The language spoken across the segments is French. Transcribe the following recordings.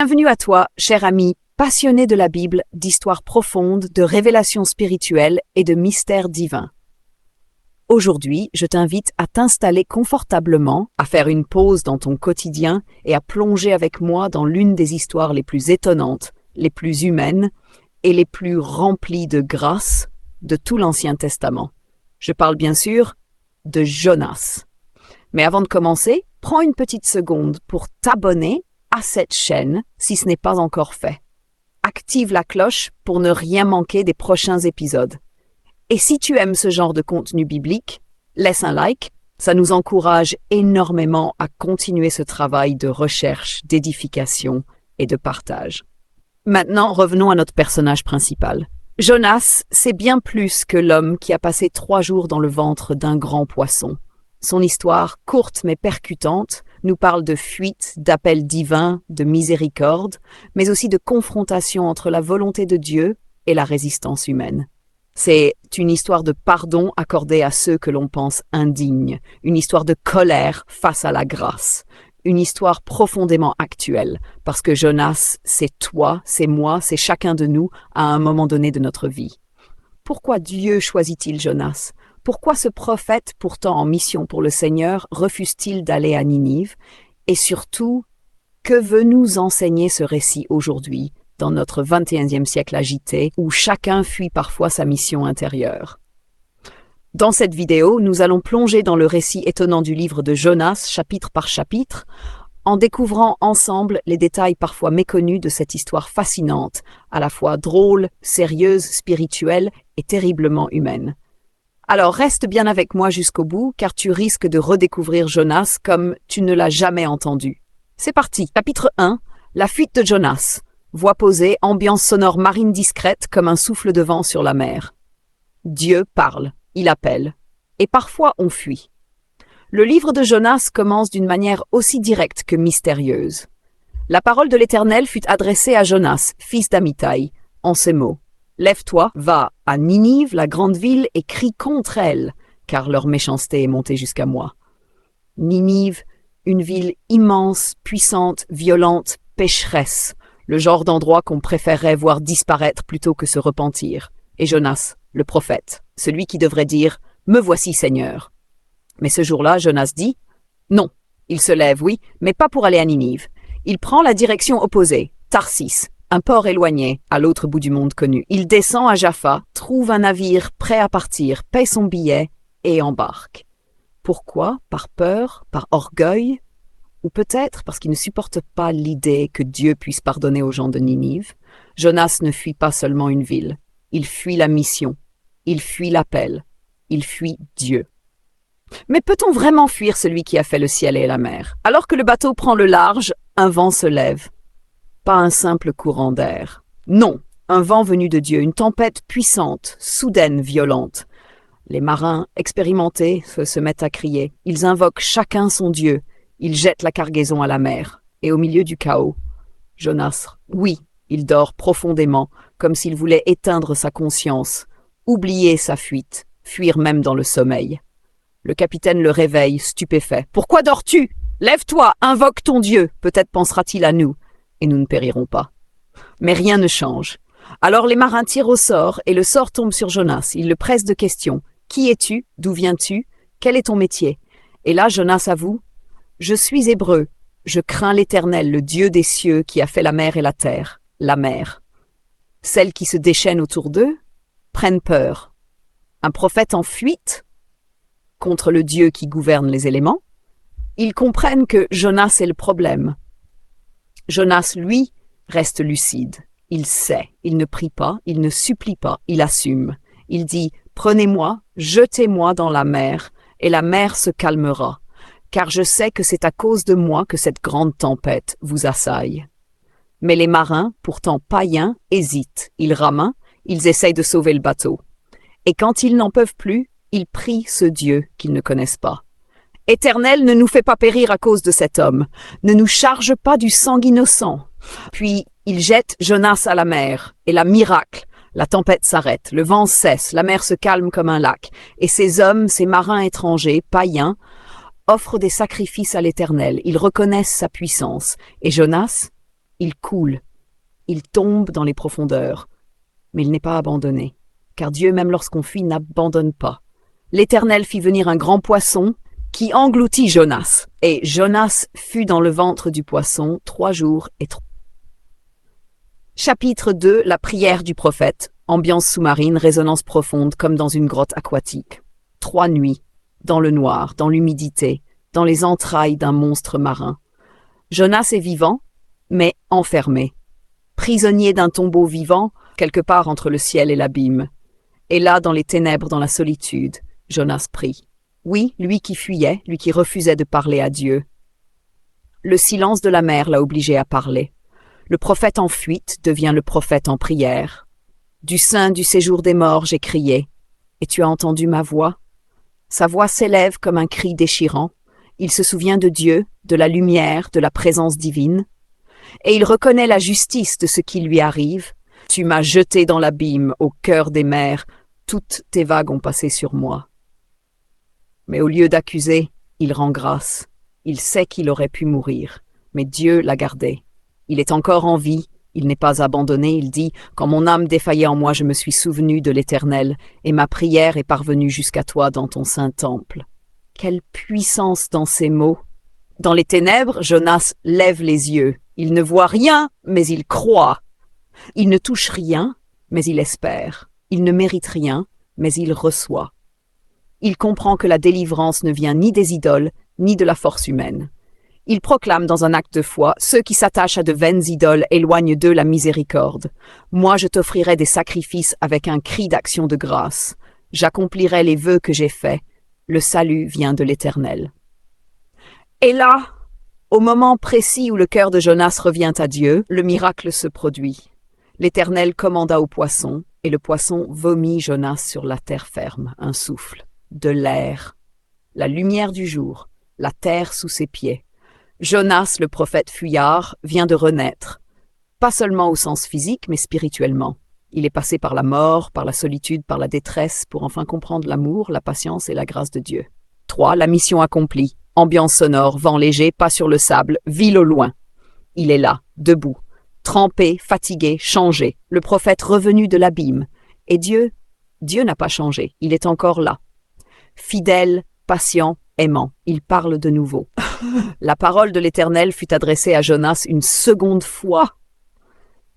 Bienvenue à toi, cher ami, passionné de la Bible, d'histoires profondes, de révélations spirituelles et de mystères divins. Aujourd'hui, je t'invite à t'installer confortablement, à faire une pause dans ton quotidien et à plonger avec moi dans l'une des histoires les plus étonnantes, les plus humaines et les plus remplies de grâce de tout l'Ancien Testament. Je parle bien sûr de Jonas. Mais avant de commencer, prends une petite seconde pour t'abonner à cette chaîne si ce n'est pas encore fait. Active la cloche pour ne rien manquer des prochains épisodes. Et si tu aimes ce genre de contenu biblique, laisse un like, ça nous encourage énormément à continuer ce travail de recherche, d'édification et de partage. Maintenant, revenons à notre personnage principal. Jonas, c'est bien plus que l'homme qui a passé 3 jours dans le ventre d'un grand poisson. Son histoire, courte mais percutante, nous parle de fuite, d'appel divin, de miséricorde, mais aussi de confrontation entre la volonté de Dieu et la résistance humaine. C'est une histoire de pardon accordé à ceux que l'on pense indignes, une histoire de colère face à la grâce, une histoire profondément actuelle, parce que Jonas, c'est toi, c'est moi, c'est chacun de nous à un moment donné de notre vie. Pourquoi Dieu choisit-il Jonas ? Pourquoi ce prophète, pourtant en mission pour le Seigneur, refuse-t-il d'aller à Ninive? Et surtout, que veut nous enseigner ce récit aujourd'hui, dans notre 21e siècle agité, où chacun fuit parfois sa mission intérieure? Dans cette vidéo, nous allons plonger dans le récit étonnant du livre de Jonas, chapitre par chapitre, en découvrant ensemble les détails parfois méconnus de cette histoire fascinante, à la fois drôle, sérieuse, spirituelle et terriblement humaine. Alors reste bien avec moi jusqu'au bout, car tu risques de redécouvrir Jonas comme tu ne l'as jamais entendu. C'est parti. Chapitre 1. La fuite de Jonas. Voix posée, ambiance sonore marine discrète comme un souffle de vent sur la mer. Dieu parle, il appelle. Et parfois on fuit. Le livre de Jonas commence d'une manière aussi directe que mystérieuse. La parole de l'Éternel fut adressée à Jonas, fils d'Amittai, en ces mots. Lève-toi, va à Ninive, la grande ville, et crie contre elle, car leur méchanceté est montée jusqu'à moi. Ninive, une ville immense, puissante, violente, pécheresse, le genre d'endroit qu'on préférerait voir disparaître plutôt que se repentir. Et Jonas, le prophète, celui qui devrait dire « Me voici, Seigneur ». Mais ce jour-là, Jonas dit « Non ». Il se lève, oui, mais pas pour aller à Ninive. Il prend la direction opposée, Tarsis, un port éloigné, à l'autre bout du monde connu. Il descend à Jaffa, trouve un navire prêt à partir, paie son billet et embarque. Pourquoi? Par peur? Par orgueil? Ou peut-être parce qu'il ne supporte pas l'idée que Dieu puisse pardonner aux gens de Ninive. Jonas ne fuit pas seulement une ville. Il fuit la mission. Il fuit l'appel. Il fuit Dieu. Mais peut-on vraiment fuir celui qui a fait le ciel et la mer? Alors que le bateau prend le large, un vent se lève. Pas un simple courant d'air. Non, un vent venu de Dieu, une tempête puissante, soudaine, violente. Les marins, expérimentés, se mettent à crier. Ils invoquent chacun son Dieu. Ils jettent la cargaison à la mer. Et au milieu du chaos, Jonas, oui, il dort profondément, comme s'il voulait éteindre sa conscience, oublier sa fuite, fuir même dans le sommeil. Le capitaine le réveille, stupéfait. « Pourquoi dors-tu? Lève-toi, invoque ton Dieu, peut-être pensera-t-il à nous. » Et nous ne périrons pas. Mais rien ne change. Alors les marins tirent au sort et le sort tombe sur Jonas. Ils le pressent de questions. Qui es-tu? D'où viens-tu? Quel est ton métier? Et là, Jonas avoue, je suis hébreu. Je crains l'Éternel, le Dieu des cieux qui a fait la mer et la terre. La mer. Celles qui se déchaînent autour d'eux prennent peur. Un prophète en fuite contre le Dieu qui gouverne les éléments. Ils comprennent que Jonas est le problème. Jonas, lui, reste lucide. Il sait, il ne prie pas, il ne supplie pas, il assume. Il dit « Prenez-moi, jetez-moi dans la mer, et la mer se calmera, car je sais que c'est à cause de moi que cette grande tempête vous assaille. » Mais les marins, pourtant païens, hésitent. Ils rament, ils essayent de sauver le bateau. Et quand ils n'en peuvent plus, ils prient ce Dieu qu'ils ne connaissent pas. Éternel, ne nous fais pas périr à cause de cet homme. Ne nous charge pas du sang innocent. Puis, il jette Jonas à la mer. Et la miracle, la tempête s'arrête, le vent cesse, la mer se calme comme un lac. Et ces hommes, ces marins étrangers, païens, offrent des sacrifices à l'Éternel. Ils reconnaissent sa puissance. Et Jonas, Il coule, il tombe dans les profondeurs, mais il n'est pas abandonné, car Dieu, même lorsqu'on fuit, n'abandonne pas. L'Éternel fit venir un grand poisson qui engloutit Jonas, et Jonas fut dans le ventre du poisson 3 jours et 3. Chapitre 2, la prière du prophète. Ambiance sous-marine, résonance profonde comme dans une grotte aquatique. 3 nuits, dans le noir, dans l'humidité, dans les entrailles d'un monstre marin. Jonas est vivant, mais enfermé. Prisonnier d'un tombeau vivant, quelque part entre le ciel et l'abîme. Et là, dans les ténèbres, dans la solitude, Jonas prie. Oui, lui qui fuyait, lui qui refusait de parler à Dieu. Le silence de la mer l'a obligé à parler. Le prophète en fuite devient le prophète en prière. Du sein du séjour des morts, j'ai crié. Et tu as entendu ma voix? Sa voix s'élève comme un cri déchirant. Il se souvient de Dieu, de la lumière, de la présence divine. Et il reconnaît la justice de ce qui lui arrive. Tu m'as jeté dans l'abîme, au cœur des mers. Toutes tes vagues ont passé sur moi. Mais au lieu d'accuser, il rend grâce. Il sait qu'il aurait pu mourir, mais Dieu l'a gardé. Il est encore en vie, il n'est pas abandonné, il dit « Quand mon âme défaillait en moi, je me suis souvenu de l'Éternel, et ma prière est parvenue jusqu'à toi dans ton saint temple. » Quelle puissance dans ces mots! Dans les ténèbres, Jonas lève les yeux. Il ne voit rien, mais il croit. Il ne touche rien, mais il espère. Il ne mérite rien, mais il reçoit. Il comprend que la délivrance ne vient ni des idoles, ni de la force humaine. Il proclame dans un acte de foi, ceux qui s'attachent à de vaines idoles éloignent d'eux la miséricorde. Moi, je t'offrirai des sacrifices avec un cri d'action de grâce. J'accomplirai les vœux que j'ai faits. Le salut vient de l'Éternel. Et là, au moment précis où le cœur de Jonas revient à Dieu, le miracle se produit. L'Éternel commanda au poisson, et le poisson vomit Jonas sur la terre ferme, un souffle, de l'air, la lumière du jour, la terre sous ses pieds. Jonas, le prophète fuyard, vient de renaître, pas seulement au sens physique, mais spirituellement. Il est passé par la mort, par la solitude, par la détresse, pour enfin comprendre l'amour, la patience et la grâce de Dieu. 3. La mission accomplie. Ambiance sonore, vent léger, pas sur le sable, ville au loin. Il est là, debout, trempé, fatigué, changé, le prophète revenu de l'abîme. Et Dieu n'a pas changé, il est encore là. Fidèle, patient, aimant, il parle de nouveau. La parole de l'Éternel fut adressée à Jonas une seconde fois.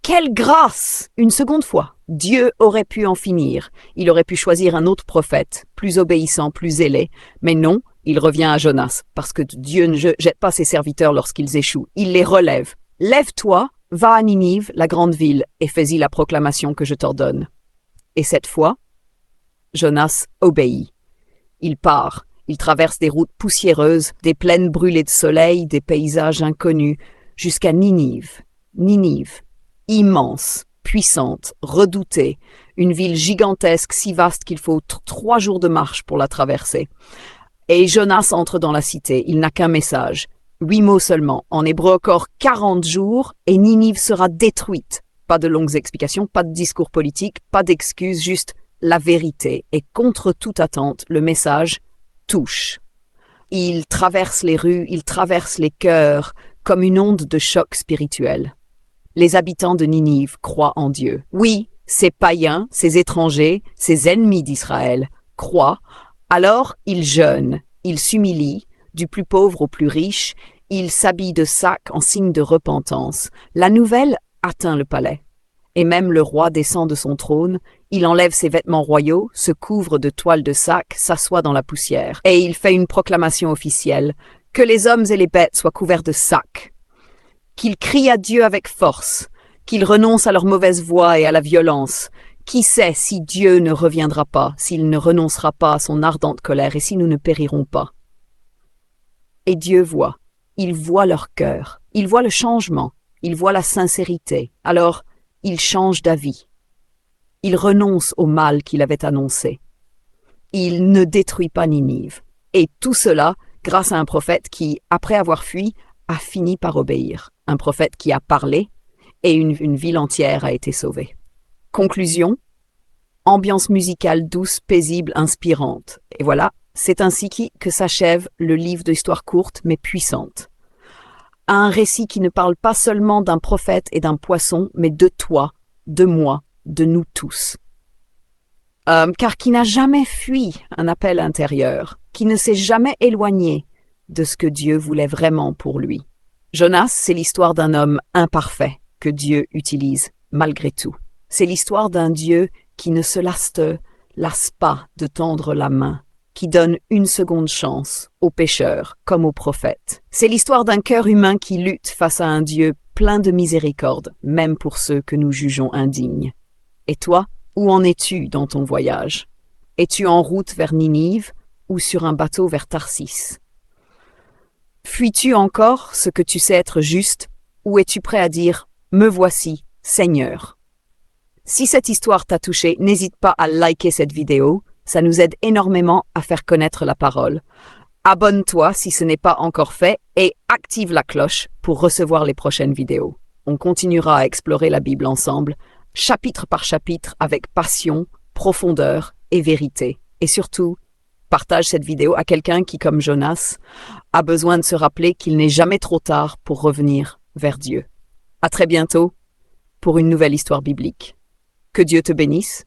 Quelle grâce! Une seconde fois. Dieu aurait pu en finir. Il aurait pu choisir un autre prophète, plus obéissant, plus zélé. Mais non, il revient à Jonas, parce que Dieu ne jette pas ses serviteurs lorsqu'ils échouent. Il les relève. Lève-toi, va à Ninive, la grande ville, et fais-y la proclamation que je t'ordonne. Et cette fois, Jonas obéit. Il part. Il traverse des routes poussiéreuses, des plaines brûlées de soleil, des paysages inconnus, jusqu'à Ninive. Ninive, immense, puissante, redoutée, une ville gigantesque si vaste qu'il faut 3 jours de marche pour la traverser. Et Jonas entre dans la cité, il n'a qu'un message, 8 mots seulement, en hébreu encore 40 jours, et Ninive sera détruite. Pas de longues explications, pas de discours politique, pas d'excuses, juste la vérité. Et contre toute attente, le message touche. Il traverse les rues, il traverse les cœurs, comme une onde de choc spirituel. Les habitants de Ninive croient en Dieu. Oui, ces païens, ces étrangers, ces ennemis d'Israël croient. Alors ils jeûnent, ils s'humilient, du plus pauvre au plus riche, ils s'habillent de sac en signe de repentance. La nouvelle atteint le palais. Et même le roi descend de son trône, il enlève ses vêtements royaux, se couvre de toiles de sac, s'assoit dans la poussière. Et il fait une proclamation officielle, que les hommes et les bêtes soient couverts de sac. Qu'ils crient à Dieu avec force, qu'ils renoncent à leur mauvaise voie et à la violence. Qui sait si Dieu ne reviendra pas, s'il ne renoncera pas à son ardente colère et si nous ne périrons pas. Et Dieu voit, il voit leur cœur, il voit le changement, il voit la sincérité. Alors, il change d'avis. Il renonce au mal qu'il avait annoncé. Il ne détruit pas Ninive. Et tout cela grâce à un prophète qui, après avoir fui, a fini par obéir. Un prophète qui a parlé et une ville entière a été sauvée. Conclusion, ambiance musicale douce, paisible, inspirante. Et voilà, c'est ainsi que s'achève le livre d'histoire courte mais puissante. à un récit qui ne parle pas seulement d'un prophète et d'un poisson, mais de toi, de moi, de nous tous. Car qui n'a jamais fui un appel intérieur, qui ne s'est jamais éloigné de ce que Dieu voulait vraiment pour lui. Jonas, c'est l'histoire d'un homme imparfait que Dieu utilise malgré tout. C'est l'histoire d'un Dieu qui ne se lasse pas de tendre la main, qui donne une seconde chance aux pécheurs comme aux prophètes. C'est l'histoire d'un cœur humain qui lutte face à un Dieu plein de miséricorde, même pour ceux que nous jugeons indignes. Et toi, où en es-tu dans ton voyage? Es-tu en route vers Ninive ou sur un bateau vers Tarsis? Fuis-tu encore ce que tu sais être juste, ou es-tu prêt à dire « Me voici, Seigneur ». Si cette histoire t'a touché, n'hésite pas à liker cette vidéo, ça nous aide énormément à faire connaître la parole. Abonne-toi si ce n'est pas encore fait et active la cloche pour recevoir les prochaines vidéos. On continuera à explorer la Bible ensemble, chapitre par chapitre avec passion, profondeur et vérité. Et surtout, partage cette vidéo à quelqu'un qui, comme Jonas, a besoin de se rappeler qu'il n'est jamais trop tard pour revenir vers Dieu. À très bientôt pour une nouvelle histoire biblique. Que Dieu te bénisse.